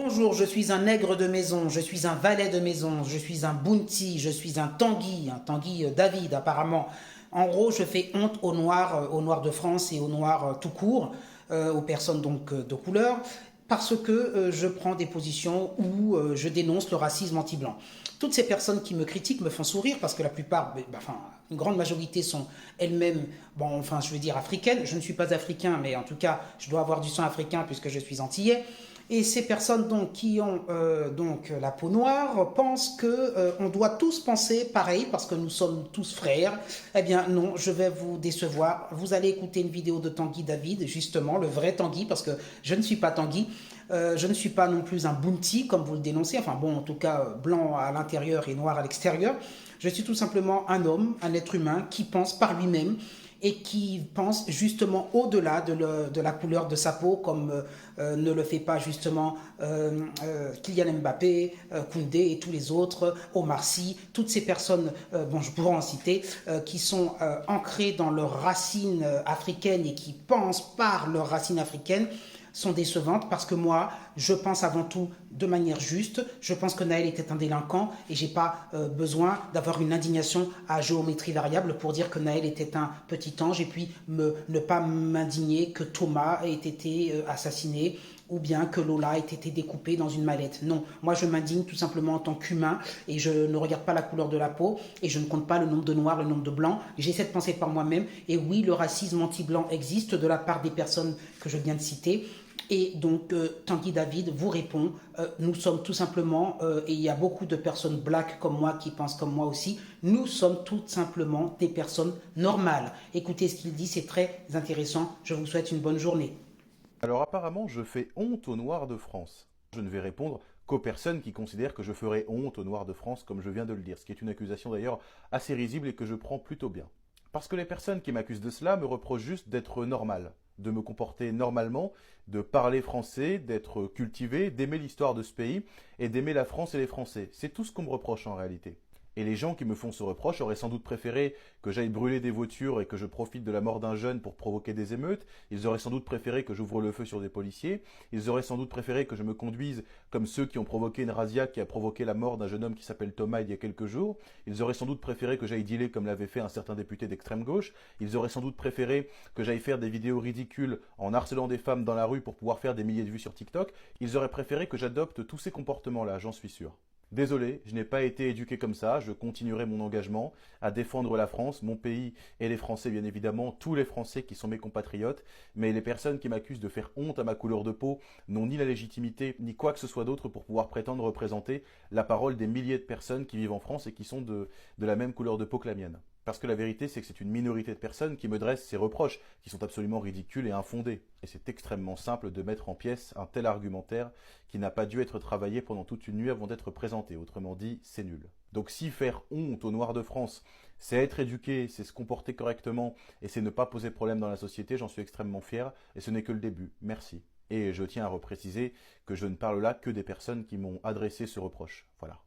Bonjour, je suis un nègre de maison, je suis un valet de maison, je suis un bounty, je suis un Tanguy David apparemment. En gros, je fais honte aux Noirs de France et aux Noirs tout court, aux personnes donc de couleur, parce que je prends des positions où je dénonce le racisme anti-blanc. Toutes ces personnes qui me critiquent me font sourire parce que la plupart, enfin, une grande majorité sont elles-mêmes, bon, enfin, je veux dire africaines. Je ne suis pas africain, mais en tout cas, je dois avoir du sang africain puisque je suis antillais. Et ces personnes donc qui ont donc la peau noire pensent que on doit tous penser pareil parce que nous sommes tous frères. Eh bien non, je vais vous décevoir. Vous allez écouter une vidéo de Tanguy David, justement le vrai Tanguy, parce que je ne suis pas Tanguy. Je ne suis pas non plus un bounty comme vous le dénoncez. Enfin bon, en tout cas blanc à l'intérieur et noir à l'extérieur. Je suis tout simplement un homme, un être humain qui pense par lui-même et qui pense justement au-delà de la couleur de sa peau, comme ne le fait pas justement Kylian Mbappé, Koundé et tous les autres, Omar Sy, toutes ces personnes, bon je pourrais en citer, qui sont ancrées dans leurs racines africaines et qui pensent par leurs racines africaines, sont décevantes parce que moi, je pense avant tout de manière juste. Je pense que Naël était un délinquant et j'ai pas besoin d'avoir une indignation à géométrie variable pour dire que Naël était un petit ange et puis ne pas m'indigner que Thomas ait été assassiné ou bien que Lola ait été découpée dans une mallette. Non, moi je m'indigne tout simplement en tant qu'humain et je ne regarde pas la couleur de la peau et je ne compte pas le nombre de noirs, le nombre de blancs. J'essaie de penser par moi-même et oui, le racisme anti-blanc existe de la part des personnes que je viens de citer. Et donc, Tanguy David vous répond, nous sommes tout simplement, et il y a beaucoup de personnes black comme moi qui pensent comme moi aussi, nous sommes tout simplement des personnes normales. Écoutez ce qu'il dit, c'est très intéressant. Je vous souhaite une bonne journée. Alors apparemment, je fais honte aux Noirs de France. Je ne vais répondre qu'aux personnes qui considèrent que je ferai honte aux Noirs de France, comme je viens de le dire, ce qui est une accusation d'ailleurs assez risible et que je prends plutôt bien. Parce que les personnes qui m'accusent de cela me reprochent juste d'être normal, de me comporter normalement, de parler français, d'être cultivé, d'aimer l'histoire de ce pays et d'aimer la France et les Français. C'est tout ce qu'on me reproche en réalité. Et les gens qui me font ce reproche auraient sans doute préféré que j'aille brûler des voitures et que je profite de la mort d'un jeune pour provoquer des émeutes. Ils auraient sans doute préféré que j'ouvre le feu sur des policiers. Ils auraient sans doute préféré que je me conduise comme ceux qui ont provoqué une razzia qui a provoqué la mort d'un jeune homme qui s'appelle Thomas il y a quelques jours. Ils auraient sans doute préféré que j'aille dealer comme l'avait fait un certain député d'extrême gauche. Ils auraient sans doute préféré que j'aille faire des vidéos ridicules en harcelant des femmes dans la rue pour pouvoir faire des milliers de vues sur TikTok. Ils auraient préféré que j'adopte tous ces comportements-là, j'en suis sûr. Désolé, je n'ai pas été éduqué comme ça, je continuerai mon engagement à défendre la France, mon pays et les Français bien évidemment, tous les Français qui sont mes compatriotes, mais les personnes qui m'accusent de faire honte à ma couleur de peau n'ont ni la légitimité ni quoi que ce soit d'autre pour pouvoir prétendre représenter la parole des milliers de personnes qui vivent en France et qui sont de la même couleur de peau que la mienne. Parce que la vérité, c'est que c'est une minorité de personnes qui me dressent ces reproches, qui sont absolument ridicules et infondés. Et c'est extrêmement simple de mettre en pièces un tel argumentaire qui n'a pas dû être travaillé pendant toute une nuit avant d'être présenté. Autrement dit, c'est nul. Donc si faire honte aux Noirs de France, c'est être éduqué, c'est se comporter correctement et c'est ne pas poser problème dans la société, j'en suis extrêmement fier et ce n'est que le début. Merci. Et je tiens à repréciser que je ne parle là que des personnes qui m'ont adressé ce reproche. Voilà.